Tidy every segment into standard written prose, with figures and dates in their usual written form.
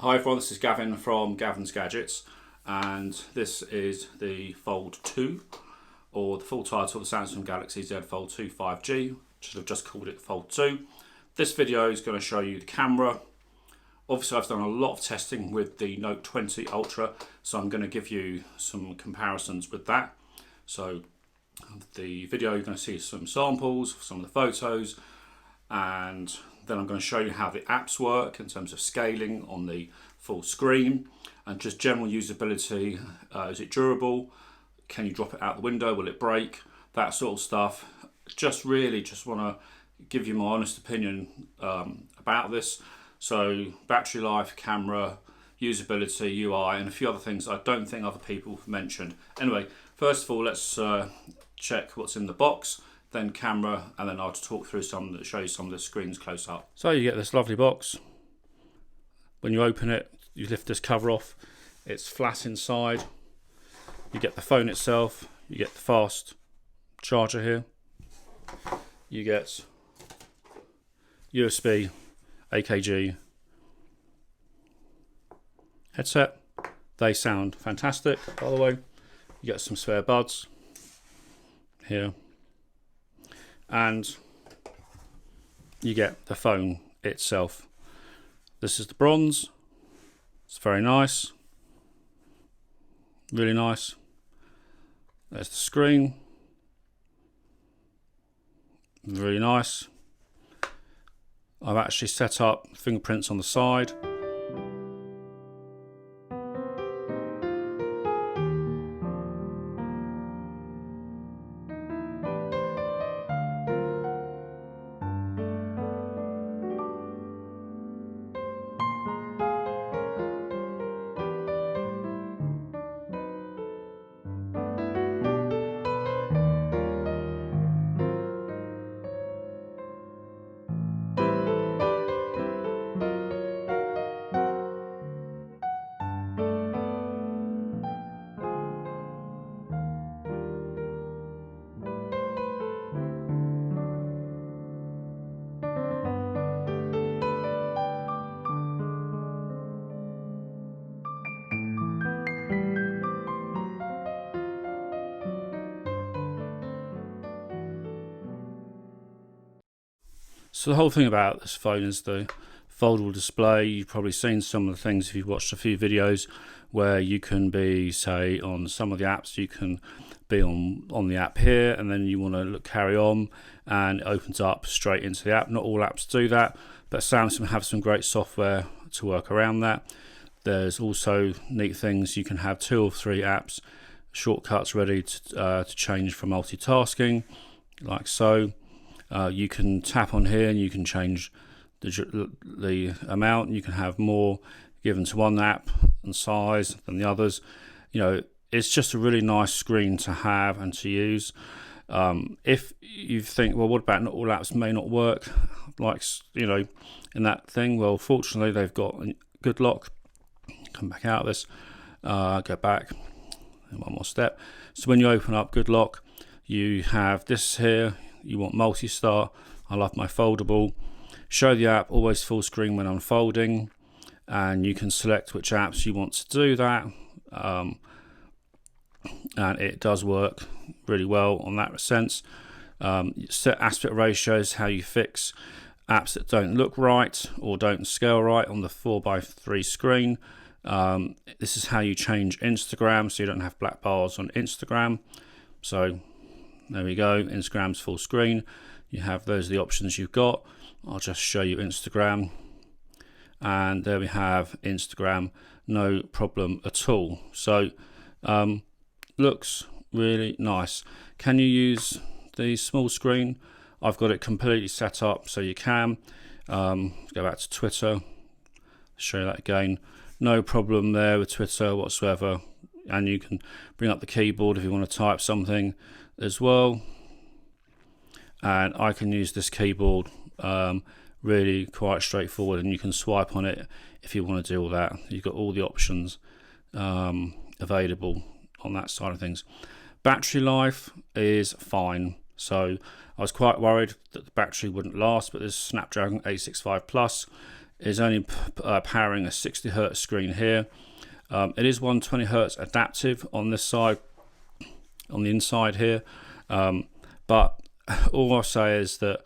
Hi everyone, this is Gavin from Gavin's Gadgets, and this is the Fold 2, or the full title of the Samsung Galaxy Z Fold 2 5G. Should have just called it Fold 2. This video is going to show you the camera. Obviously I've done a lot of testing with the Note 20 Ultra, so I'm going to give you some comparisons with that. So the video, you're going to see some samples, some of the photos, and then I'm going to show you how the apps work in terms of scaling on the full screen and just general usability. Is it durable? Can you drop it out the window? Will it break? That sort of stuff. Just want to give you my honest opinion about this. So battery life, camera, usability, UI, and a few other things I don't think other people have mentioned. Anyway, first of all, let's check what's in the box, then camera, and then I'll talk through some that show you some of the screens close up. So you get this lovely box. When you open it, you lift this cover off. It's flat inside. You get the phone itself. You get the fast charger here. You get USB, AKG headset. They sound fantastic, by the way. You get some spare buds here. And you get the phone itself. This is the bronze. It's very nice, really nice. There's the screen, really nice. I've actually set up fingerprints on the side. So the whole thing about this phone is the foldable display. You've probably seen some of the things if you've watched a few videos where you can be, say, on some of the apps, you can be on the app here, and then you want to carry on and it opens up straight into the app. Not all apps do that, but Samsung have some great software to work around that. There's also neat things. You can have 2 or 3 apps, shortcuts ready to change for multitasking, like so. You can tap on here and you can change the amount. You can have more given to one app and size than the others. You know, it's just a really nice screen to have and to use. If you think, well, what about not all apps may not work, like, you know, in that thing? Well, fortunately, they've got a good lock. Come back out of this, go back, and one more step. So when you open up Good Lock, you have this here. You want multi-start. I love my foldable. Show the app always full screen when unfolding, and you can select which apps you want to do that, and it does work really well on that sense. Set aspect ratios, how you fix apps that don't look right or don't scale right on the 4:3 screen. This is how you change Instagram, so you don't have black bars on Instagram. So there we go, Instagram's full screen. You have those are the options you've got. I'll just show you Instagram. And there we have Instagram, no problem at all. So looks really nice. Can you use the small screen? I've got it completely set up so you can. Go back to Twitter, show you that again. No problem there with Twitter whatsoever. And you can bring up the keyboard if you want to type something as well, and I can use this keyboard really quite straightforward, and you can swipe on it if you want to do all that. You've got all the options available on that side of things. Battery life is fine, so I was quite worried that the battery wouldn't last, but this Snapdragon 865 Plus is only powering a 60 Hz screen here. It is 120 Hz adaptive on this side, on the inside here, but all I'll say is that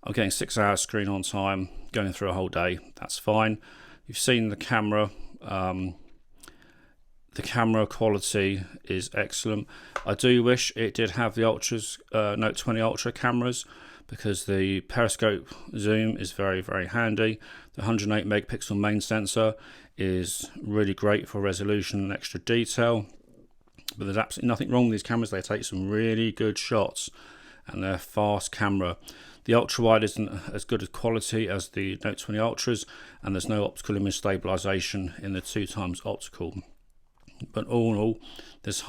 I'm getting 6 hours screen on time, going through a whole day. That's fine. You've seen the camera. The camera quality is excellent. I do wish it did have the Note 20 Ultra cameras, because the periscope zoom is very, very handy. The 108 megapixel main sensor is really great for resolution and extra detail. But there's absolutely nothing wrong with these cameras. They take some really good shots and they're fast camera. The ultra wide isn't as good a quality as the Note 20 Ultras, and there's no optical image stabilization in the 2x optical. But all in all, this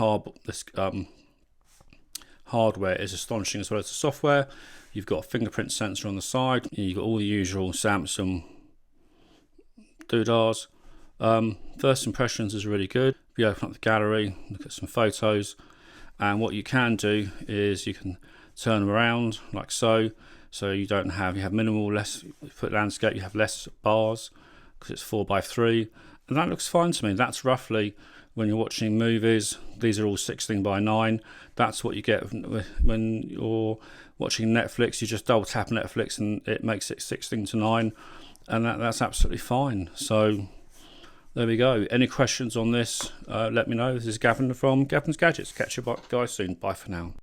hardware is astonishing as well as the software. You've got a fingerprint sensor on the side. You've got all the usual Samsung doodahs. First impressions is really good. If you open up the gallery, look at some photos, and what you can do is you can turn them around like so. So you have minimal, less foot landscape. You have less bars because it's 4:3, and that looks fine to me. That's roughly, when you're watching movies, these are all 16:9. That's what you get when you're watching Netflix. You just double tap Netflix and it makes it 16:9, and that's absolutely fine. So there we go. Any questions on this, let me know. This is Gavin from Gavin's Gadgets. Catch you guys soon. Bye for now.